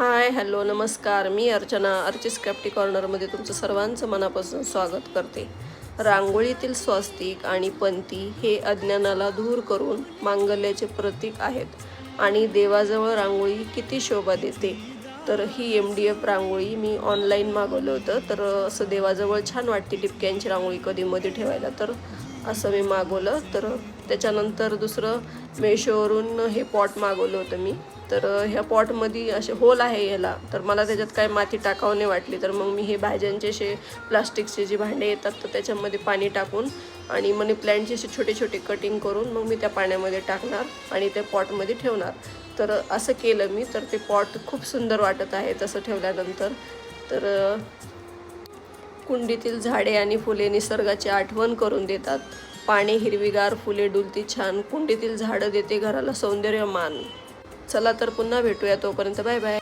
Hi hello नमस्कार, मी Archana Archi's crafty कॉर्नरमध्ये तुमचं सर्वांचं मनापासून स्वागत करते. रांगोळीतील स्वस्तिक आणि पंती हे अज्ञानाला दूर करून मांगल्याचे प्रतीक आहेत आणि देवाजवळ रांगोळी किती शोभा देते. तर ही MDF रांगोळी मी ऑनलाईन मागवलं होतं. तर असं देवाजवळ छान वाटते टिपक्यांची रांगोळी कधी मध्ये ठेवायला, तर असं मी मागवलं. तर त्याच्यानंतर दुसरं मेशोवरून हे पॉट मागवलं होतं मी. तर ह्या पॉटमध्ये असे होल आहे याला, तर मला त्याच्यात काय माती टाकावं नाही वाटली. तर मग मी हे भाज्यांचे असे प्लास्टिकचे जे भांडे येतात तर त्याच्यामध्ये पाणी टाकून आणि मनी प्लॅन्टचे असे छोटे छोटे कटिंग करून मग मी त्या पाण्यामध्ये टाकणार आणि त्या पॉटमध्ये ठेवणार. तर असं केलं मी. तर ते पॉट खूप सुंदर वाटत आहे तसं ठेवल्यानंतर. तर कुंडीतील झाडे आणि फुले निसर्गाची आठवण करून देतात. पाने हिरवीगार, फुले डुलती छान, कुंडीतील झाडं देते घराला सौंदर्यमान. चला तर पुन्हा भेटूया, तोपर्यंत बाय बाय.